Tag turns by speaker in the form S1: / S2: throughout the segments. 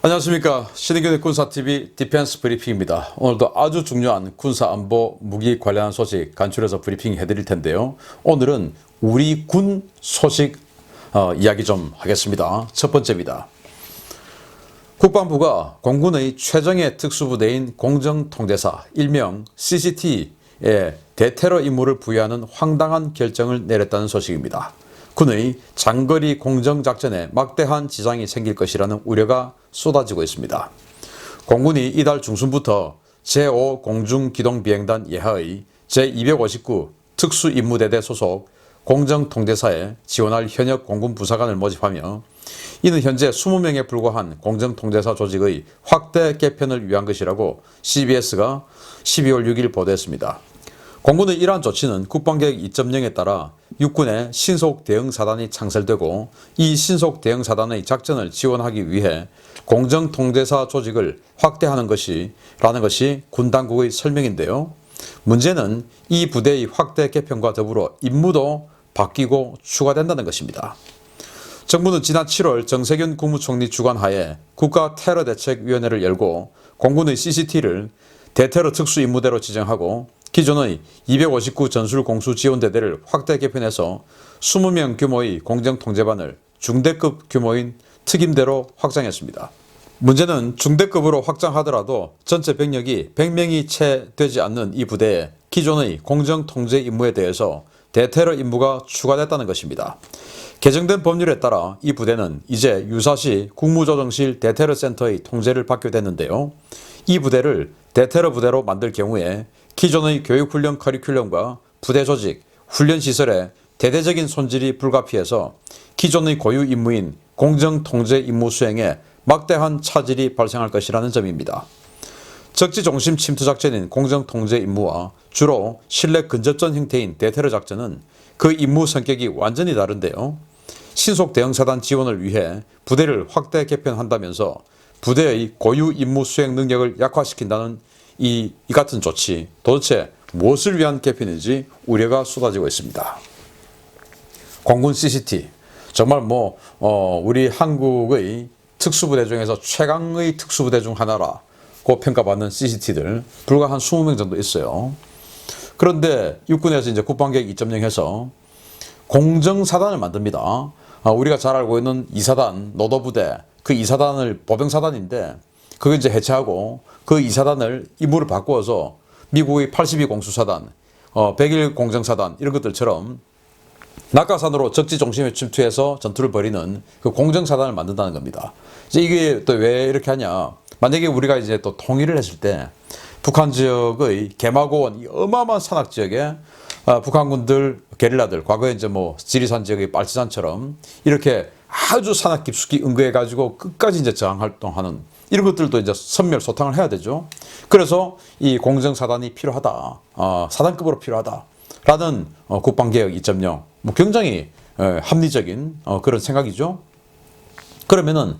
S1: 안녕하십니까. 신의균의 군사TV 디펜스 브리핑입니다. 오늘도 아주 중요한 군사안보 무기 관련한 소식 간추려서 브리핑 해드릴 텐데요. 오늘은 우리 군 소식 이야기 좀 하겠습니다. 첫 번째입니다. 국방부가 공군의 최정예 특수부대인 공정통제사 일명 CCT에 대테러 임무를 부여하는 황당한 결정을 내렸다는 소식입니다. 군의 장거리 공정작전에 막대한 지장이 생길 것이라는 우려가 쏟아지고 있습니다. 공군이 이달 중순부터 제5 공중기동비행단 예하의 제259 특수임무대대 소속 공정통제사에 지원할 현역 공군 부사관을 모집하며 이는 현재 20명에 불과한 공정통제사 조직의 확대 개편을 위한 것이라고 CBS가 12월 6일 보도했습니다. 공군의 이러한 조치는 국방계획 2.0에 따라 육군의 신속대응사단이 창설되고 이 신속대응사단의 작전을 지원하기 위해 공정통제사 조직을 확대하는 것이라는 것이 군 당국의 설명인데요. 문제는 이 부대의 확대 개편과 더불어 임무도 바뀌고 추가된다는 것입니다. 정부는 지난 7월 정세균 국무총리 주관하에 국가테러대책위원회를 열고 공군의 CCT를 대테러 특수임무대로 지정하고 기존의 259 전술공수지원대대를 확대 개편해서 20명 규모의 공정통제반을 중대급 규모인 특임대로 확장했습니다. 문제는 중대급으로 확장하더라도 전체 병력이 100명이 채 되지 않는 이 부대에 기존의 공정통제 임무에 대해서 대테러 임무가 추가됐다는 것입니다. 개정된 법률에 따라 이 부대는 이제 유사시 국무조정실 대테러센터의 통제를 받게 됐는데요. 이 부대를 대테러 부대로 만들 경우에 기존의 교육훈련 커리큘럼과 부대 조직, 훈련시설에 대대적인 손질이 불가피해서 기존의 고유 임무인 공정통제 임무 수행에 막대한 차질이 발생할 것이라는 점입니다. 적지중심 침투작전인 공정통제 임무와 주로 실내 근접전 형태인 대테러 작전은 그 임무 성격이 완전히 다른데요. 신속대응사단 지원을 위해 부대를 확대 개편한다면서 부대의 고유 임무 수행 능력을 약화시킨다는 이 같은 조치, 도대체 무엇을 위한 개편인지 우려가 쏟아지고 있습니다. 공군 CCT, 정말 우리 한국의 특수부대 중에서 최강의 특수부대 중 하나라고 평가받는 CCT들 불과 한 20명 정도 있어요. 그런데 육군에서 이제 국방계획 2.0 해서 공정사단을 만듭니다. 우리가 잘 알고 있는 2사단 노도부대, 그 2사단을 보병사단인데 그걸 이제 해체하고 그 2사단을 임무를 바꾸어서 미국의 82 공수사단, 101 공정사단 이런 것들처럼 낙하산으로 적지중심에 침투해서 전투를 벌이는 그 공정사단을 만든다는 겁니다. 이제 이게 또 왜 이렇게 하냐? 만약에 우리가 이제 또 통일을 했을 때 북한 지역의 개마고원 이 어마어마한 산악 지역에 북한군들 게릴라들 과거에 이제 지리산 지역의 빨치산처럼 이렇게 아주 산악 깊숙이 응거해 가지고 끝까지 이제 저항 활동하는 이런 것들도 이제 선멸 소탕을 해야 되죠. 그래서 이 공정사단이 필요하다, 사단급으로 필요하다라는 국방개혁 2.0 굉장히 합리적인 그런 생각이죠. 그러면은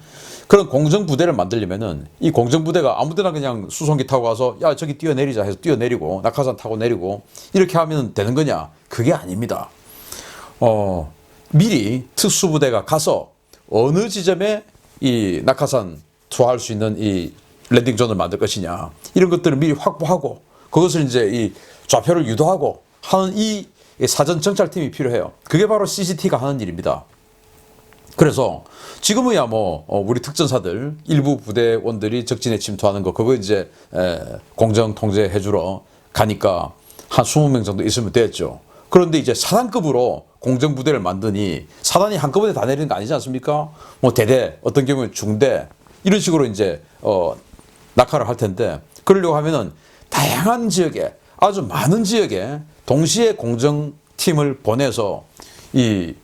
S1: 그런 공정부대를 만들려면은 이 공정부대가 아무데나 그냥 수송기 타고 가서 야 저기 뛰어내리자 해서 뛰어내리고 낙하산 타고 내리고 이렇게 하면 되는 거냐? 그게 아닙니다. 미리 특수부대가 가서 어느 지점에 이 낙하산 투하할 수 있는 이 랜딩존을 만들 것이냐 이런 것들을 미리 확보하고 그것을 이제 이 좌표를 유도하고 하는 이 사전 정찰팀이 필요해요. 그게 바로 CCT가 하는 일입니다. 그래서 지금이야 우리 특전사들 일부 부대원들이 적진에 침투하는 거 그거 이제 공정 통제해 주러 가니까 한 20명 정도 있으면 됐죠. 그런데 이제 사단급으로 공정부대를 만드니 사단이 한꺼번에 다 내리는 거 아니지 않습니까? 대대, 어떤 경우는 중대 이런 식으로 이제 낙하를 할 텐데 그러려고 하면은 다양한 지역에 아주 많은 지역에 동시에 공정팀을 보내서 이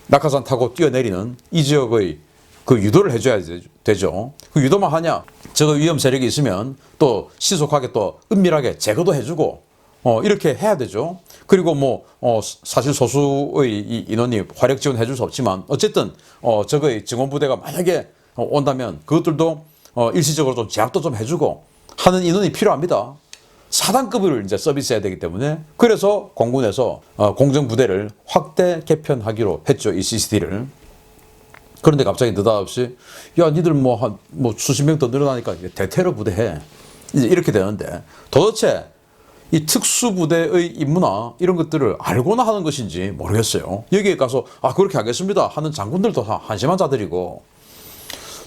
S1: 낙하산 타고 뛰어내리는 이 지역의 그 유도를 해줘야 되죠. 그 유도만 하냐? 저거 위험 세력이 있으면 또 신속하게 또 은밀하게 제거도 해주고 이렇게 해야 되죠. 그리고 사실 소수의 이 인원이 화력 지원해 줄 수 없지만 어쨌든 저거의 증원부대가 만약에 온다면 그것들도 일시적으로 좀 제압도 좀 해주고 하는 인원이 필요합니다. 사단급을 이제 서비스해야 되기 때문에 그래서 공군에서 공정부대를 확대 개편하기로 했죠. 이 CCT를. 그런데 갑자기 느닷없이 야 니들 뭐 수십 명 더 늘어나니까 대테러 부대 해. 이제 이렇게 되는데 도대체 이 특수부대의 임무나 이런 것들을 알고나 하는 것인지 모르겠어요. 여기에 가서 그렇게 하겠습니다 하는 장군들도 한심한 자들이고,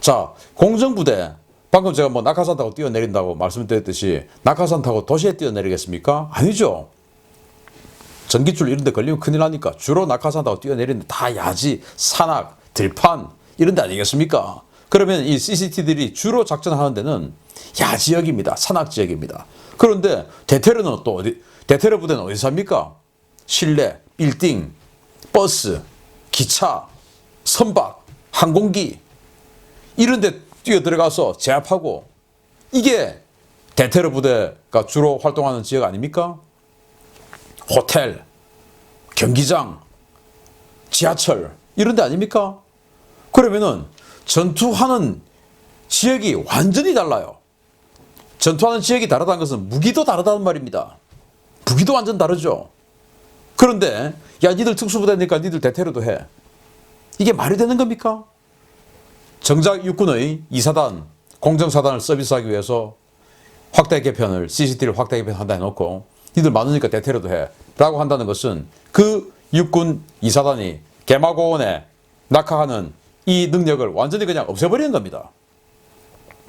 S1: 자 공정부대 방금 제가 뭐 낙하산 타고 뛰어내린다고 말씀드렸듯이 낙하산 타고 도시에 뛰어내리겠습니까? 아니죠. 전기줄 이런 데 걸리면 큰일 나니까 주로 낙하산 타고 뛰어내리는데 다 야지, 산악, 들판 이런 데 아니겠습니까? 그러면 이 CCT들이 주로 작전하는 데는 야지역입니다. 산악지역입니다. 그런데 대테러는 또 대테러 부대는 어디서 합니까? 실내, 빌딩, 버스, 기차, 선박, 항공기 이런 데 뛰어 들어가서 제압하고, 이게 대테러 부대가 주로 활동하는 지역 아닙니까? 호텔, 경기장, 지하철 이런 데 아닙니까? 그러면은 전투하는 지역이 완전히 달라요. 전투하는 지역이 다르다는 것은 무기도 다르다는 말입니다. 무기도 완전 다르죠. 그런데 야 니들 특수부대니까 니들 대테러도 해. 이게 말이 되는 겁니까? 정작 육군의 2사단 공정사단을 서비스하기 위해서 확대 개편을 CCT를 확대 개편한다 해놓고 니들 많으니까 대테러도 해 라고 한다는 것은 그 육군 2사단이 개마고원에 낙하하는 이 능력을 완전히 그냥 없애버리는 겁니다.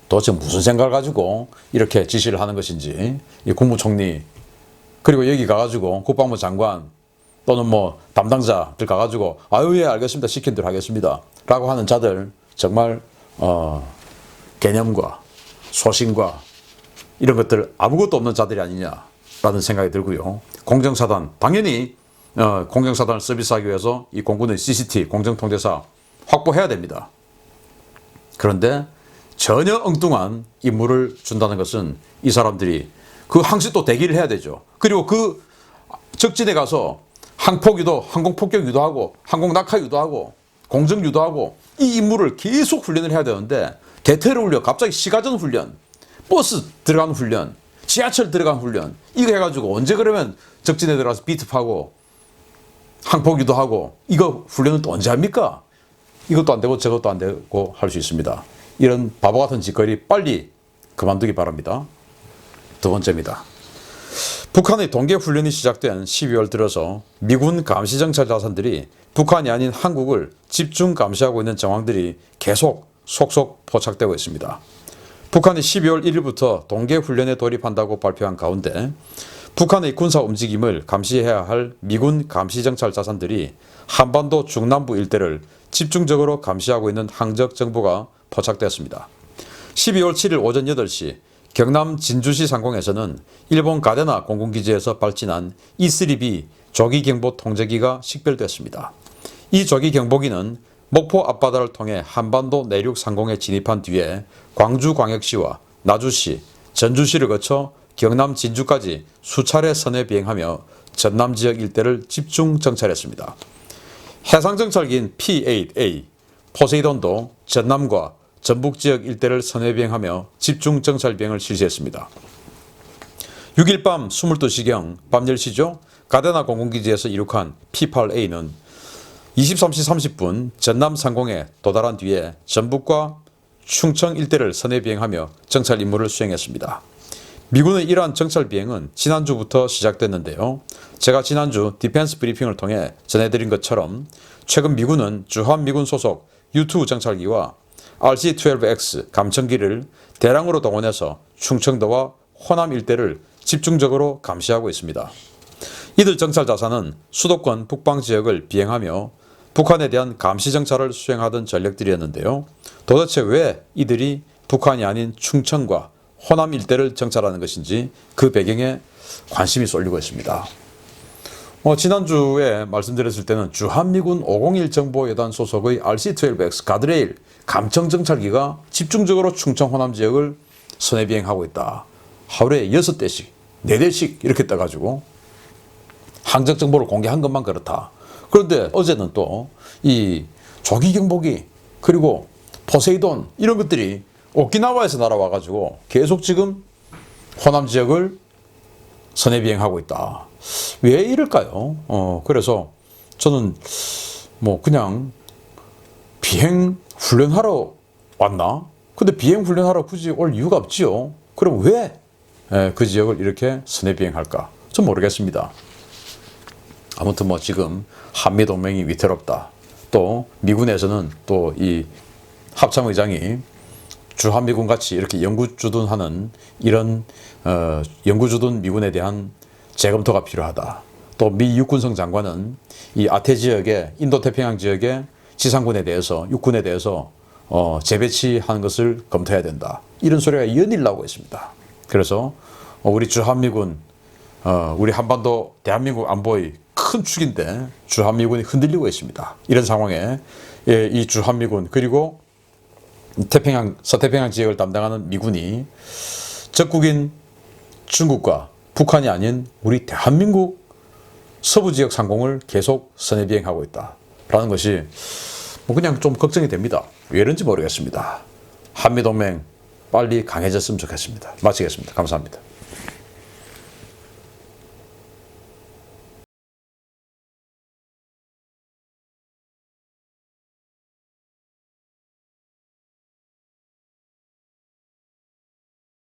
S1: 도대체 무슨 생각을 가지고 이렇게 지시를 하는 것인지, 이 국무총리 그리고 여기 가가지고 국방부 장관 또는 뭐 담당자들 가가지고 아유 예 알겠습니다 시킨 대로 하겠습니다 라고 하는 자들 정말 개념과 소신과 이런 것들 아무것도 없는 자들이 아니냐라는 생각이 들고요. 공정사단 당연히 공정사단을 서비스하기 위해서 이 공군의 CCT 공정통제사 확보해야 됩니다. 그런데 전혀 엉뚱한 임무를 준다는 것은 이 사람들이 그 항시 또 대기를 해야 되죠. 그리고 그 적진에 가서 항폭 유도, 항공폭격 유도하고 항공 낙하 유도하고 공정 유도하고 이 임무를 계속 훈련을 해야 되는데, 대테러 훈련, 갑자기 시가전 훈련, 버스 들어가는 훈련, 지하철 들어가는 훈련 이거 해가지고 언제 그러면 적진에 들어가서 비트파고 항폭 유도하고 이거 훈련을 또 언제 합니까? 이것도 안 되고 저것도 안 되고 할 수 있습니다. 이런 바보 같은 짓거리 빨리 그만두기 바랍니다. 두 번째입니다. 북한의 동계훈련이 시작된 12월 들어서 미군 감시정찰 자산들이 북한이 아닌 한국을 집중 감시하고 있는 정황들이 계속 속속 포착되고 있습니다. 북한이 12월 1일부터 동계훈련에 돌입한다고 발표한 가운데 북한의 군사 움직임을 감시해야 할 미군 감시정찰 자산들이 한반도 중남부 일대를 집중적으로 감시하고 있는 항적 정보가 포착되었습니다. 12월 7일 오전 8시 경남 진주시 상공에서는 일본 가데나 공군기지에서 발진한 E-3B 조기경보 통제기가 식별됐습니다. 이 조기경보기는 목포 앞바다를 통해 한반도 내륙 상공에 진입한 뒤에 광주광역시와 나주시, 전주시를 거쳐 경남 진주까지 수차례 선회 비행하며 전남 지역 일대를 집중 정찰했습니다. 해상정찰기인 P-8A 포세이돈도 전남과 전북 지역 일대를 선회 비행하며 집중 정찰 비행을 실시했습니다. 6일 밤 22시경 밤 10시죠. 가데나 공군기지에서 이륙한 P-8A는 23시 30분 전남 상공에 도달한 뒤에 전북과 충청 일대를 선회 비행하며 정찰 임무를 수행했습니다. 미군의 이러한 정찰 비행은 지난주부터 시작됐는데요. 제가 지난주 디펜스 브리핑을 통해 전해드린 것처럼 최근 미군은 주한미군 소속 U-2 정찰기와 RC-12X 감청기를 대량으로 동원해서 충청도와 호남 일대를 집중적으로 감시하고 있습니다. 이들 정찰 자산은 수도권 북방 지역을 비행하며 북한에 대한 감시 정찰을 수행하던 전력들이었는데요. 도대체 왜 이들이 북한이 아닌 충청과 호남 일대를 정찰하는 것인지 그 배경에 관심이 쏠리고 있습니다. 지난주에 말씀드렸을 때는 주한미군 501 정보여단 소속의 RC-12X 가드레일 감청 정찰기가 집중적으로 충청 호남 지역을 선회 비행하고 있다. 하루에 6대씩, 4대씩 이렇게 떠가지고 항적 정보를 공개한 것만 그렇다. 그런데 어제는 또 이 조기경보기 그리고 포세이돈 이런 것들이 오키나와에서 날아와가지고 계속 지금 호남 지역을 선회 비행하고 있다. 왜 이럴까요? 그래서 저는 뭐 그냥 비행 훈련하러 왔나? 근데 비행 훈련하러 굳이 올 이유가 없지요. 그럼 왜 그 지역을 이렇게 선의 비행할까? 좀 모르겠습니다. 아무튼 뭐 지금 한미 동맹이 위태롭다. 또 미군에서는 또 이 합참의장이 주한미군 같이 이렇게 영구주둔하는 이런 영구주둔 미군에 대한 재검토가 필요하다. 또 미 육군성 장관은 이 아태 지역에 인도태평양 지역의 지상군에 대해서 육군에 대해서 재배치하는 것을 검토해야 된다. 이런 소리가 연일 나오고 있습니다. 그래서 우리 주한미군 우리 한반도 대한민국 안보의 큰 축인데 주한미군이 흔들리고 있습니다. 이런 상황에 이 주한미군 그리고 서태평양 지역을 담당하는 미군이 적국인 중국과 북한이 아닌 우리 대한민국 서부 지역 상공을 계속 선의 비행하고 있다라는 것이 뭐 그냥 좀 걱정이 됩니다. 왜 이런지 모르겠습니다. 한미동맹 빨리 강해졌으면 좋겠습니다. 마치겠습니다. 감사합니다.